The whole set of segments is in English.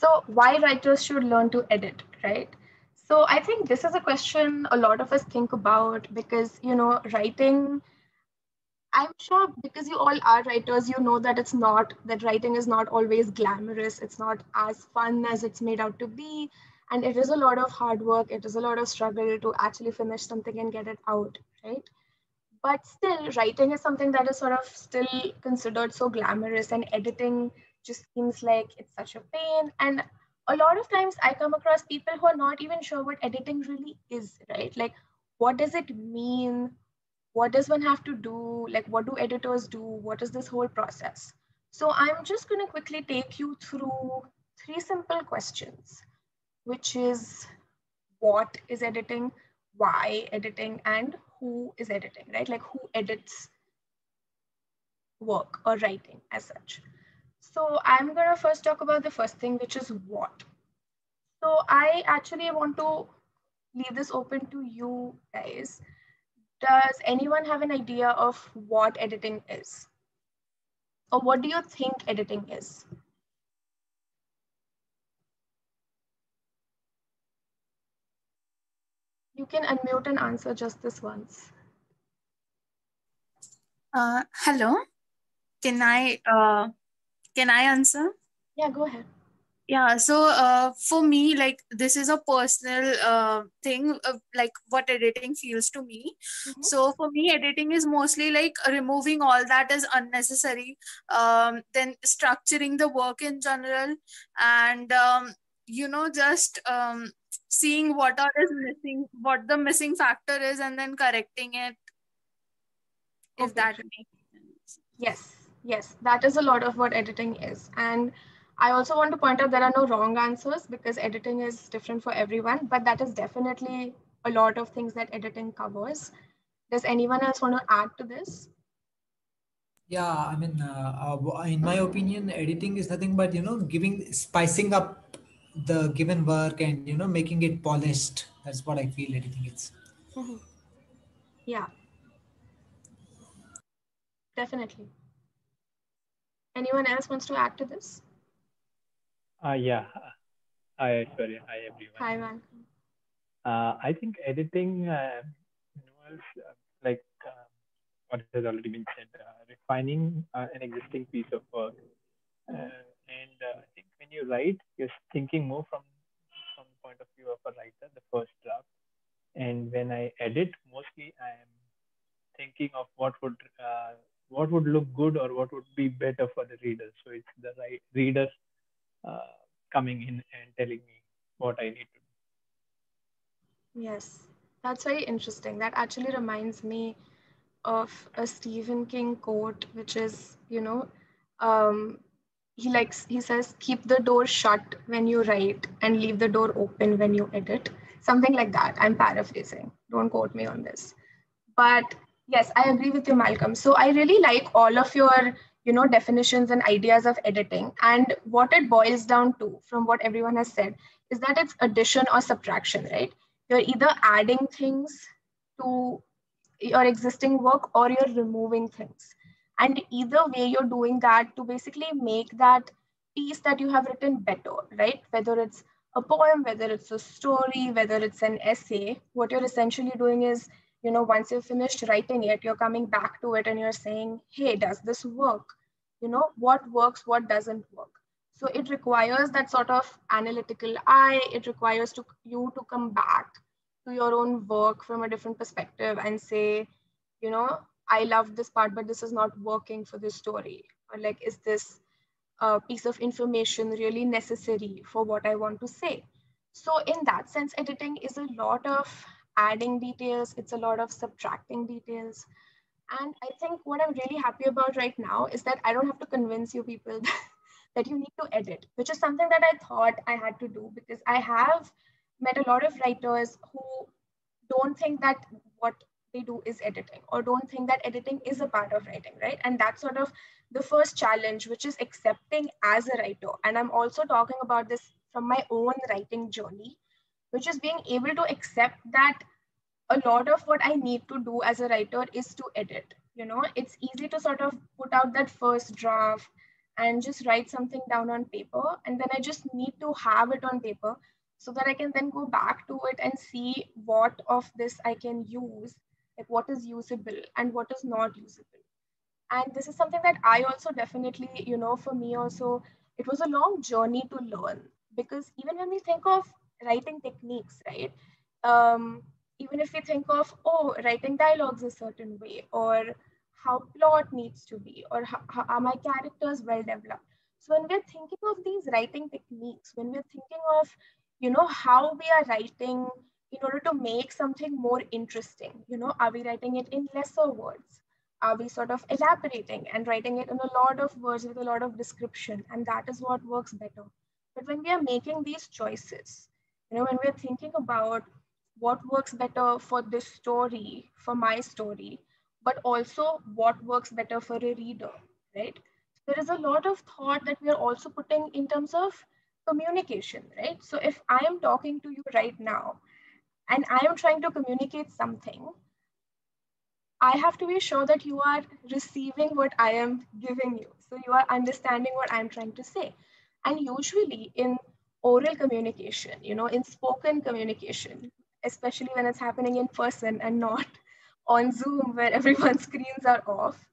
So why writers should learn to edit, right? So I think this is a question a lot of us think about because, writing, I'm sure because you all are writers, you know that that writing is not always glamorous. It's not as fun as it's made out to be. And it is a lot of hard work. It is a lot of struggle to actually finish something and get it out, right? But still, writing is something that is sort of still considered so glamorous, and editing just seems like it's such a pain. And a lot of times I come across people who are not even sure what editing really is, right? Like, what does it mean? What does one have to do? Like, what do editors do? What is this whole process? So I'm just going to quickly take you through three simple questions, which is what is editing, why editing, and who is editing, right? Like, who edits work or writing as such. So I'm going to first talk about the first thing, which is what. So I actually want to leave this open to you guys. Does anyone have an idea of what editing is? Or what do you think editing is? You can unmute and answer just this once. Hello. Can I answer? Yeah, go ahead. Yeah. So for me, like this is a personal thing. Like what editing feels to me. Mhm. So for me, editing is mostly like removing all that is unnecessary. Then structuring the work in general, and just seeing what are is missing, what the missing factor is, and then correcting it. If Okay. that makes sense. Yes, that is a lot of what editing is. And I also want to point out there are no wrong answers because editing is different for everyone, but that is definitely a lot of things that editing covers. Does anyone else want to add to this? Yeah, I mean, in my opinion, editing is nothing but giving spicing up the given work and making it polished. That's what I feel editing is. Mhm. Yeah, definitely. Anyone else wants to add to this? Yeah. Hi, Aishwarya. Hi, everyone. Hi, man. I think editing involves what has already been said, refining an existing piece of work. And I think when you write, you're thinking more from the point of view of a writer, the first draft. And when I edit, mostly I am thinking of what would look good or what would be better for the reader. So it's the right reader uh, coming in and telling me what I need to do. Yes, that's very interesting. That actually reminds me of a Stephen King quote, which is, um, he says, keep the door shut when you write and leave the door open when you edit. Something like that. I'm paraphrasing. Don't quote me on this. But yes, I agree with you, Malcolm. So I really like all of your, definitions and ideas of editing. And what it boils down to, from what everyone has said, is that it's addition or subtraction, right? You're either adding things to your existing work or you're removing things. And either way, you're doing that to basically make that piece that you have written better, right? Whether it's a poem, whether it's a story, whether it's an essay, what you're essentially doing is, once you've finished writing it, you're coming back to it and you're saying, hey, does this work? What works, what doesn't work. So it requires that sort of analytical eye. It requires you to come back to your own work from a different perspective and say, I love this part, but this is not working for this story. Or like, is this piece of information really necessary for what I want to say? So, in that sense, editing is a lot of adding details, it's a lot of subtracting details. And I think what I'm really happy about right now is that I don't have to convince you people that you need to edit, which is something that I thought I had to do because I have met a lot of writers who don't think that what they do is editing or don't think that editing is a part of writing, right? And that's sort of the first challenge, which is accepting as a writer. And I'm also talking about this from my own writing journey, which is being able to accept that a lot of what I need to do as a writer is to edit. It's easy to sort of put out that first draft and just write something down on paper, and then I just need to have it on paper so that I can then go back to it and see what of this I can use, like what is usable and what is not usable. And this is something that I also definitely, for me also, it was a long journey to learn, because even when we think of writing techniques, right, um, even if we think of, oh, writing dialogues a certain way, or how plot needs to be, or how are my characters well developed. So when we're thinking of these writing techniques, when we're thinking of, how we are writing in order to make something more interesting, are we writing it in lesser words? Are we sort of elaborating and writing it in a lot of words with a lot of description? And that is what works better. But when we are making these choices, when we're thinking about what works better for this story, for my story, but also what works better for a reader, right? There is a lot of thought that we are also putting in terms of communication, right? So if I am talking to you right now and I am trying to communicate something, I have to be sure that you are receiving what I am giving you. So you are understanding what I'm trying to say. And usually in oral communication, in spoken communication, especially when it's happening in person and not on Zoom where everyone's screens are off,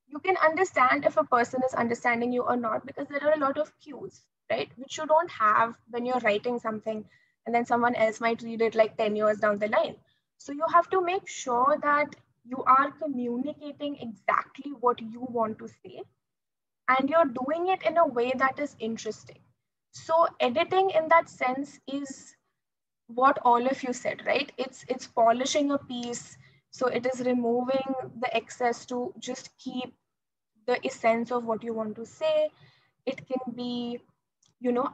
you can understand if a person is understanding you or not, because there are a lot of cues, right? Which you don't have when you're writing something and then someone else might read it like 10 years down the line. So you have to make sure that you are communicating exactly what you want to say, and you're doing it in a way that is interesting. So editing in that sense is what all of you said, right? It's polishing a piece. So it is removing the excess to just keep the essence of what you want to say. It can be,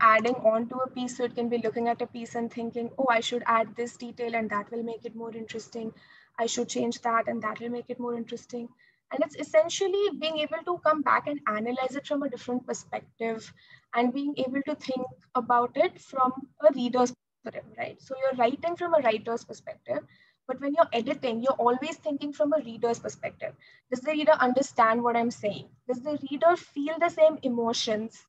adding on to a piece. So it can be looking at a piece and thinking, oh, I should add this detail and that will make it more interesting. I should change that and that will make it more interesting. And it's essentially being able to come back and analyze it from a different perspective, and being able to think about it from a reader's perspective, right? So you're writing from a writer's perspective, but when you're editing, you're always thinking from a reader's perspective. Does the reader understand what I'm saying? Does the reader feel the same emotions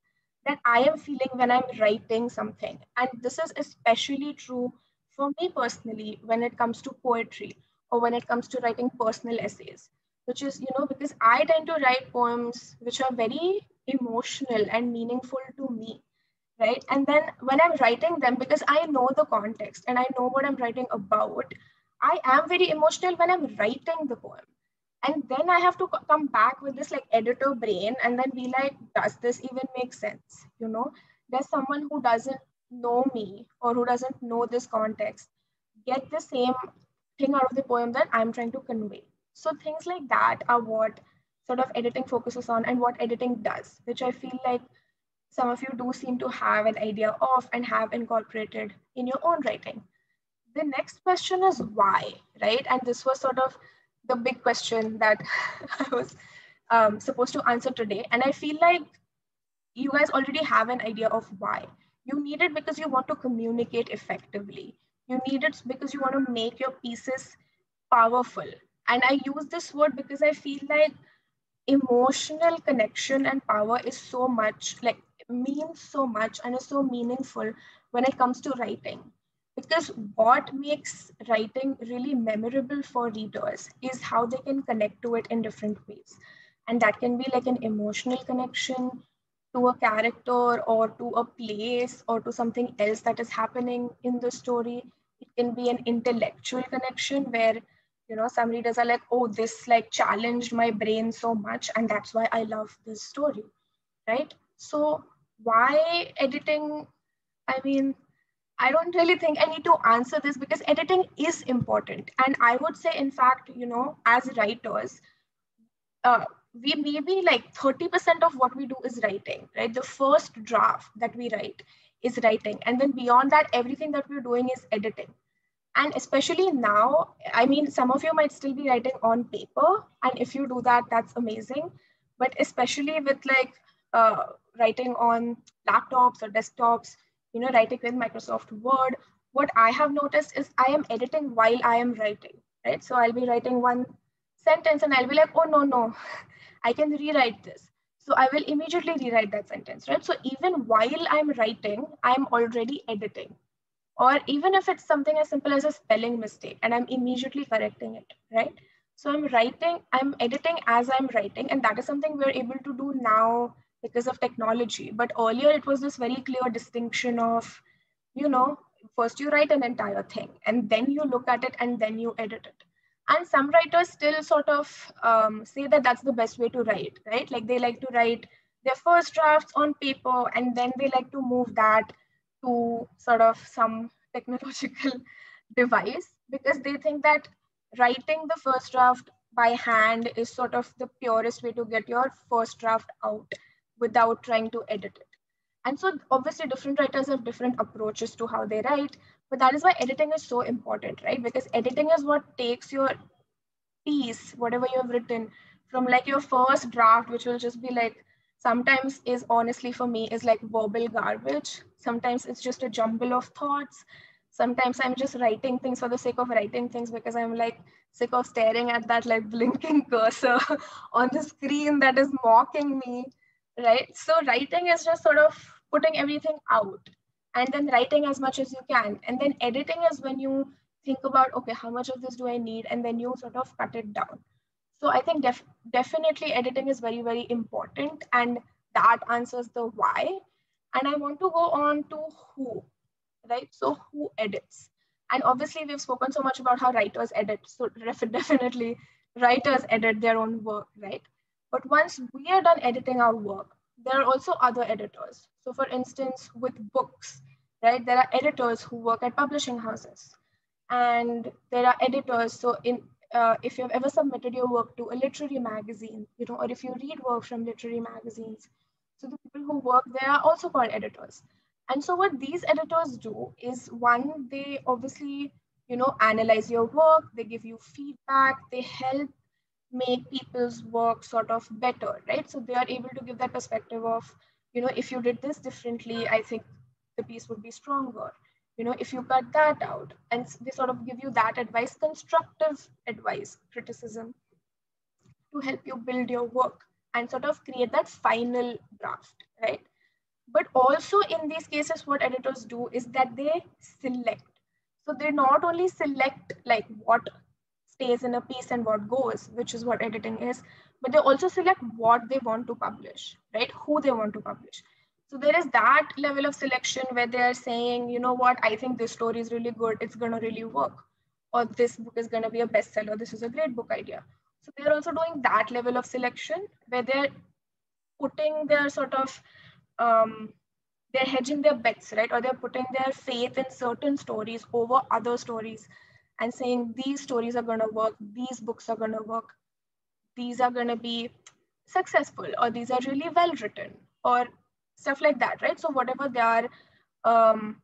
that I am feeling when I'm writing something? And this is especially true for me personally when it comes to poetry, or when it comes to writing personal essays, which is, because I tend to write poems which are very emotional and meaningful to me, right? And then when I'm writing them, because I know the context and I know what I'm writing about, I am very emotional when I'm writing the poem. And then I have to come back with this like editor brain and then be like, does this even make sense? There's someone who doesn't know me or who doesn't know this context get the same thing out of the poem that I'm trying to convey. So things like that are what sort of editing focuses on, and what editing does, which I feel like some of you do seem to have an idea of and have incorporated in your own writing. The next question is why, right? And this was sort of the big question that I was supposed to answer today. And I feel like you guys already have an idea of why. You need it because you want to communicate effectively. You need it because you want to make your pieces powerful. And I use this word because I feel like emotional connection and power is so much, like, means so much and is so meaningful when it comes to writing. Because what makes writing really memorable for readers is how they can connect to it in different ways. And that can be like an emotional connection to a character or to a place or to something else that is happening in the story. It can be an intellectual connection where, some readers are like, oh, this like challenged my brain so much and that's why I love this story, right? So why editing? I mean, I don't really think I need to answer this, because editing is important. And I would say, in fact, as writers, we maybe like 30% of what we do is writing, right? The first draft that we write is writing. And then beyond that, everything that we're doing is editing. And especially now, I mean, some of you might still be writing on paper. And if you do that, that's amazing. But especially with like writing on laptops or desktops, writing with Microsoft Word, what I have noticed is I am editing while I am writing, right? So I'll be writing one sentence and I'll be like, oh, no, I can rewrite this. So I will immediately rewrite that sentence, right? So even while I'm writing, I'm already editing. Or even if it's something as simple as a spelling mistake and I'm immediately correcting it, right? So I'm editing as I'm writing, and that is something we're able to do now because of technology. But earlier it was this very clear distinction of, you know, first you write an entire thing and then you look at it and then you edit it. And some writers still sort of say that that's the best way to write, right? Like they like to write their first drafts on paper and then they like to move that to sort of some technological device, because they think that writing the first draft by hand is sort of the purest way to get your first draft out without trying to edit it. And so obviously different writers have different approaches to how they write, but that is why editing is so important, right? Because editing is what takes your piece, whatever you have written, from like your first draft, which will just be like, sometimes is honestly for me is like verbal garbage. Sometimes it's just a jumble of thoughts. Sometimes I'm just writing things for the sake of writing things because I'm like sick of staring at that like blinking cursor on the screen that is mocking me, right? So writing is just sort of putting everything out and then writing as much as you can. And then editing is when you think about, okay, how much of this do I need? And then you sort of cut it down. So I think definitely editing is very, very important. And that answers the why. And I want to go on to who, right? So who edits? And obviously we've spoken so much about how writers edit. So definitely writers edit their own work, right? But once we are done editing our work, there are also other editors. So for instance, with books, right, there are editors who work at publishing houses, and there are editors. So in if you've ever submitted your work to a literary magazine, you know, or if you read work from literary magazines, so the people who work there are also called editors. And so what these editors do is, one, they obviously, you know, analyze your work, they give you feedback, they help make people's work sort of better, right? So they are able to give that perspective of, you know, if you did this differently, I think the piece would be stronger. You know, if you cut that out, and they sort of give you that advice, constructive advice, criticism, to help you build your work and sort of create that final draft, right? But also in these cases, what editors do is that they select. So they not only select like what stays in a piece and what goes, which is what editing is, but they also select what they want to publish, right? Who they want to publish. So there is that level of selection where they are saying, you know what, I think this story is really good, it's going to really work. Or this book is going to be a bestseller, this is a great book idea. So they're also doing that level of selection where they're putting their sort of they're hedging their bets, right? Or they're putting their faith in certain stories over other stories and saying these stories are going to work, these books are going to work, these are going to be successful, or these are really well written, or stuff like that, right? So whatever their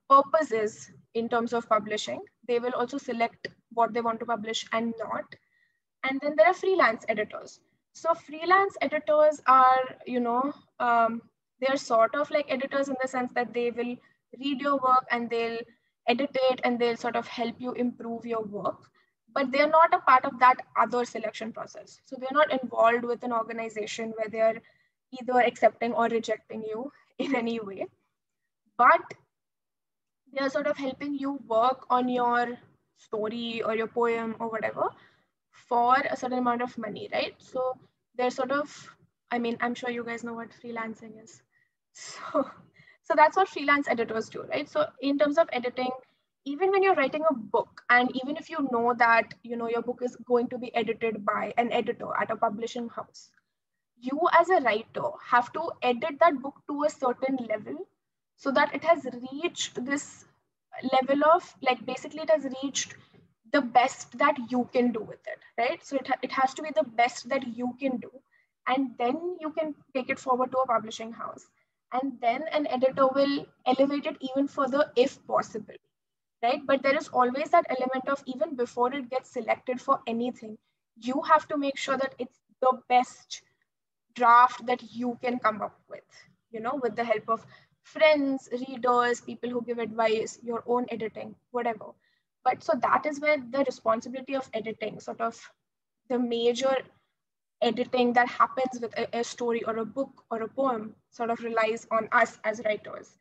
purpose is in terms of publishing, they will also select what they want to publish and not. And then there are freelance editors. So freelance editors are, you know, they're sort of like editors in the sense that they will read your work and they'll edit it and they'll sort of help you improve your work, but they're not a part of that other selection process. So they're not involved with an organization where they're either accepting or rejecting you in any way, but they're sort of helping you work on your story or your poem or whatever for a certain amount of money, right? So they're sort of, I mean, I'm sure you guys know what freelancing is. So, so that's what freelance editors do, right? So in terms of editing, even when you're writing a book, and even if you know that, you know, your book is going to be edited by an editor at a publishing house, you as a writer have to edit that book to a certain level so that it has reached this level of like, basically it has reached the best that you can do with it, right? So it has to be the best that you can do, and then you can take it forward to a publishing house, and then an editor will elevate it even further if possible, right? But there is always that element of, even before it gets selected for anything, you have to make sure that it's the best draft that you can come up with, you know, with the help of friends, readers, people who give advice, your own editing, whatever. But so that is where the responsibility of editing, sort of the major editing that happens with a story or a book or a poem sort of relies on us as writers.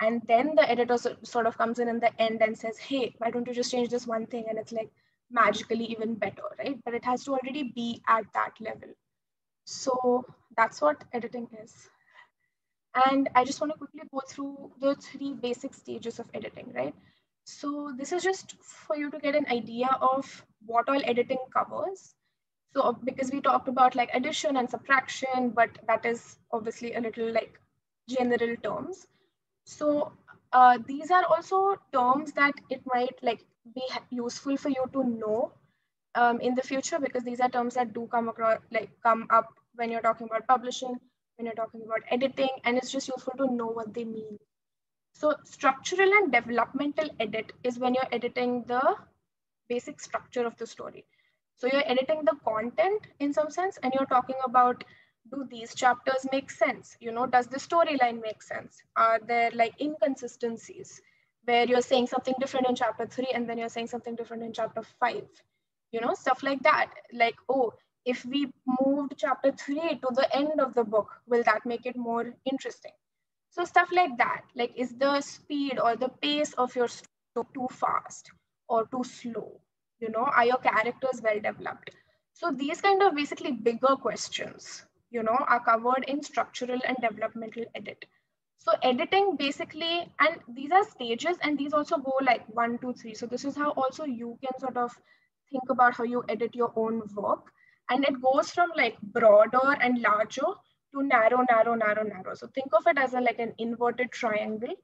And then the editor sort of comes in the end and says, hey, why don't you just change this one thing? And it's like magically even better, right? But it has to already be at that level. So that's what editing is. And I just want to quickly go through the 3 basic stages of editing, right? So this is just for you to get an idea of what all editing covers. So because we talked about like addition and subtraction, but that is obviously a little like general terms. So these are also terms that it might like be useful for you to know in the future, because these are terms that do come across, like come up when you're talking about publishing, when you're talking about editing, and it's just useful to know what they mean. So structural and developmental edit is when you're editing the basic structure of the story. So you're editing the content in some sense, and you're talking about, do these chapters make sense? You know, does the storyline make sense? Are there like inconsistencies where you're saying something different in chapter 3 and then you're saying something different in chapter 5? You know, stuff like that. Like, oh, if we moved chapter 3 to the end of the book, will that make it more interesting? So stuff like that. Like, is the speed or the pace of your story too fast or too slow? You know, are your characters well developed? So these kind of basically bigger questions, you know, are covered in structural and developmental edit. So editing basically, and these are stages, and these also go like 1, 2, 3. So this is how also you can sort of think about how you edit your own work. And it goes from like broader and larger to narrow, narrow, narrow, narrow. So think of it as a, like an inverted triangle.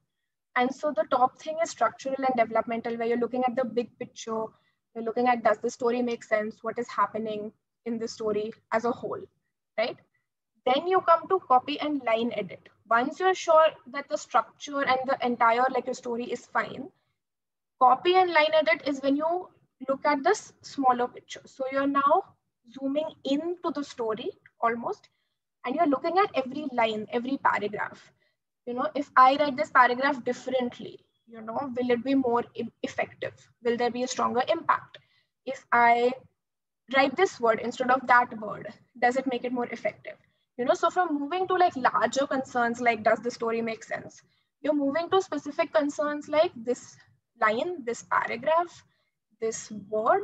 And so the top thing is structural and developmental, where you're looking at the big picture. You're looking at, does the story make sense? What is happening in the story as a whole, right? Then you come to copy and line edit. Once you're sure that the structure and the entire like your story is fine, copy and line edit is when you look at this smaller picture. So you're now zooming into the story almost, and you're looking at every line, every paragraph. You know, if I write this paragraph differently, you know, will it be more effective? Will there be a stronger impact? If I write this word instead of that word, does it make it more effective? You know, so from moving to like larger concerns like, does the story make sense, you're moving to specific concerns like this line, this paragraph, this word,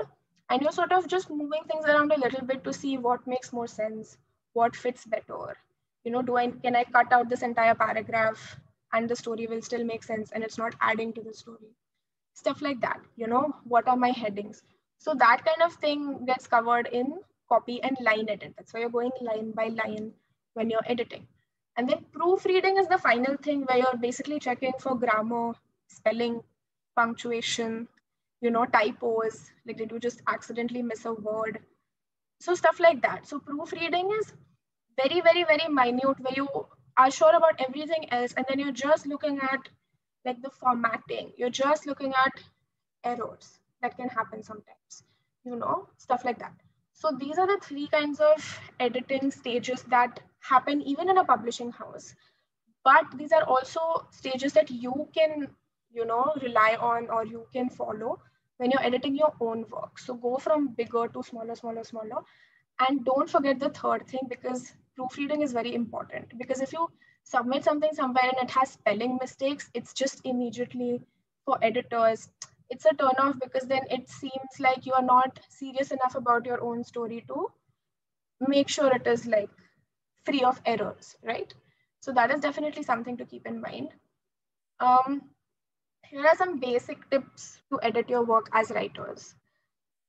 and you're sort of just moving things around a little bit to see what makes more sense, what fits better. You know, can I cut out this entire paragraph and the story will still make sense and it's not adding to the story? Stuff like that. You know, what are my headings? So that kind of thing gets covered in copy and line edit. That's why you're going line by line when you're editing. And then proofreading is the final thing, where you're basically checking for grammar, spelling, punctuation, you know, typos, like did you just accidentally miss a word? So stuff like that. So proofreading is very, very, very minute, where you are sure about everything else, and then you're just looking at like the formatting. You're just looking at errors that can happen sometimes, you know, stuff like that. So these are the 3 kinds of editing stages that happen even in a publishing house. But these are also stages that you can, you know, rely on or you can follow when you're editing your own work. So go from bigger to smaller, smaller, smaller. And don't forget the third thing, because proofreading is very important. Because if you submit something somewhere and it has spelling mistakes, it's just immediately, for editors, it's a turn off, because then it seems like you are not serious enough about your own story to make sure it is like free of errors, right? So that is definitely something to keep in mind. Here are some basic tips to edit your work as writers.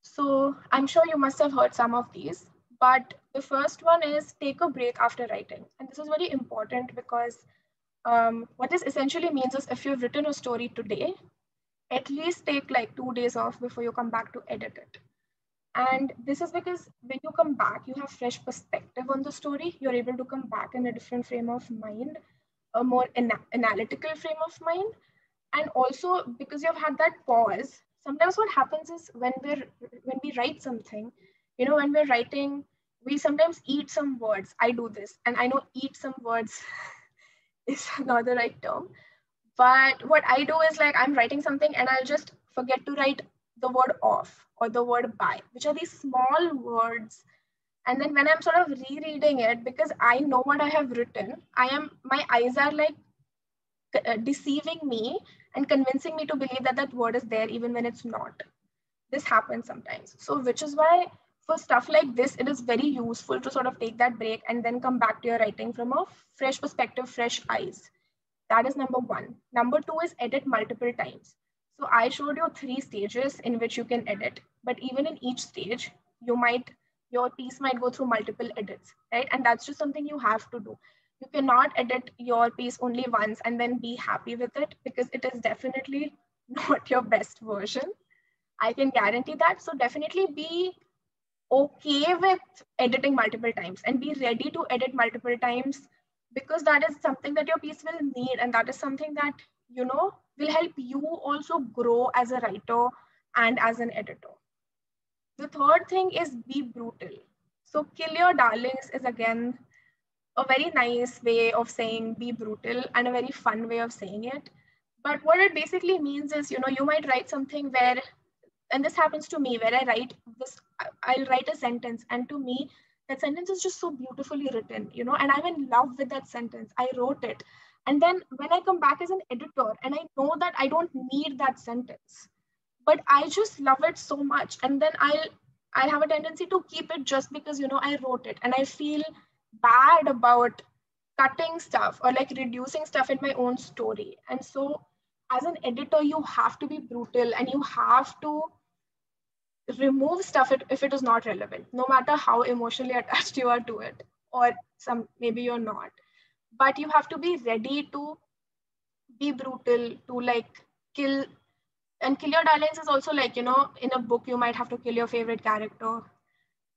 So I'm sure you must have heard some of these, but the first one is take a break after writing. And this is very important, because what this essentially means is, if you've written a story today, at least take like 2 days off before you come back to edit it. And this is because when you come back, you have fresh perspective on the story. You're able to come back in a different frame of mind, a more analytical frame of mind. And also because you've had that pause, sometimes what happens is when we write something, you know, when we're writing, we sometimes eat some words. I do this, and I know eat some words is not the right term. But what I do is, like, I'm writing something and I'll just forget to write the word off or the word by, which are these small words. And then when I'm sort of rereading it, because I know what I have written, my eyes are like deceiving me and convincing me to believe that that word is there even when it's not. This happens sometimes. So, which is why for stuff like this, it is very useful to sort of take that break and then come back to your writing from a fresh perspective, fresh eyes. That is number one. Number two is edit multiple times. So I showed you 3 stages in which you can edit, but even in each stage, your piece might go through multiple edits, right? And that's just something you have to do. You cannot edit your piece only once and then be happy with it, because it is definitely not your best version. I can guarantee that. So definitely be okay with editing multiple times and be ready to edit multiple times, because that is something that your piece will need, and that is something that will help you also grow as a writer and as an editor. The third thing is be brutal. So kill your darlings is again a very nice way of saying be brutal and a very fun way of saying it. But what it basically means is, you might write something where, and this happens to me, where I'll write a sentence, and to me, that sentence is just so beautifully written, and I'm in love with that sentence. I wrote it. And then when I come back as an editor and I know that I don't need that sentence, but I just love it so much. And then I have a tendency to keep it just because, I wrote it, and I feel bad about cutting stuff or like reducing stuff in my own story. And so as an editor, you have to be brutal and you have to remove stuff if it is not relevant, no matter how emotionally attached you are to it, or maybe you're not. But you have to be ready to be brutal, to like kill. And kill your darlings is also like, in a book, you might have to kill your favorite character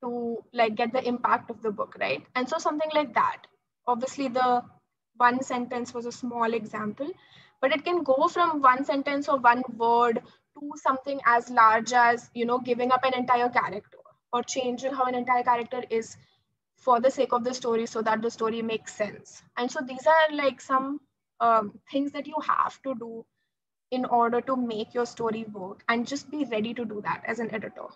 to like get the impact of the book, right? And so something like that. Obviously, the one sentence was a small example, but it can go from one sentence or one word to something as large as, giving up an entire character or changing how an entire character is for the sake of the story so that the story makes sense. And so these are like some things that you have to do in order to make your story work, and just be ready to do that as an editor.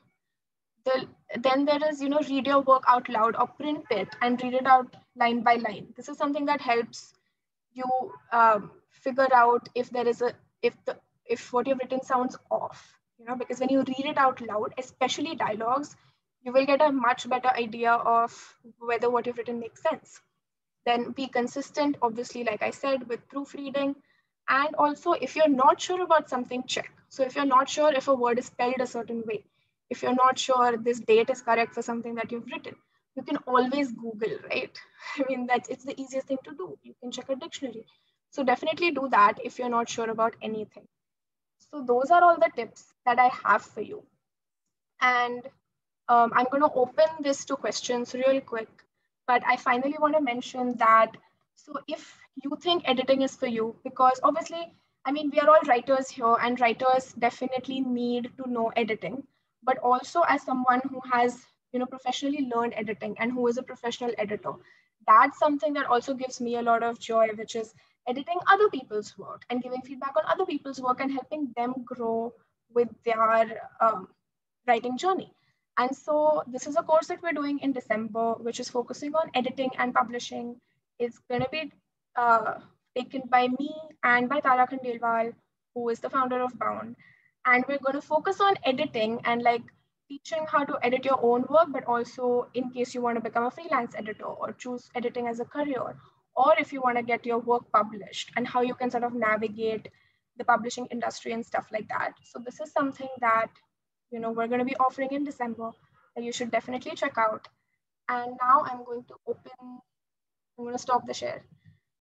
Then there is, read your work out loud or print it and read it out line by line. This is something that helps you figure out if there is if what you've written sounds off, because when you read it out loud, especially dialogues, you will get a much better idea of whether what you've written makes sense. Then be consistent, obviously, like I said, with proofreading. And also, if you're not sure about something, check. So if you're not sure if a word is spelled a certain way, if you're not sure this date is correct for something that you've written, you can always Google, right? I mean, it's the easiest thing to do. You can check a dictionary. So definitely do that if you're not sure about anything. So those are all the tips that I have for you. And I'm going to open this to questions real quick. But I finally want to mention that, so if you think editing is for you, because obviously, I mean, we are all writers here, and writers definitely need to know editing. But also, as someone who has, professionally learned editing and who is a professional editor, that's something that also gives me a lot of joy, which is editing other people's work and giving feedback on other people's work and helping them grow with their writing journey. And so this is a course that we're doing in December, which is focusing on editing and publishing. It's going to be taken by me and by Tara Khandelwal, who is the founder of Bound. And we're going to focus on editing and like teaching how to edit your own work, but also in case you want to become a freelance editor or choose editing as a career, or if you want to get your work published and how you can sort of navigate the publishing industry and stuff like that. So this is something that we're going to be offering in December that you should definitely check out. And now I'm going to stop the share.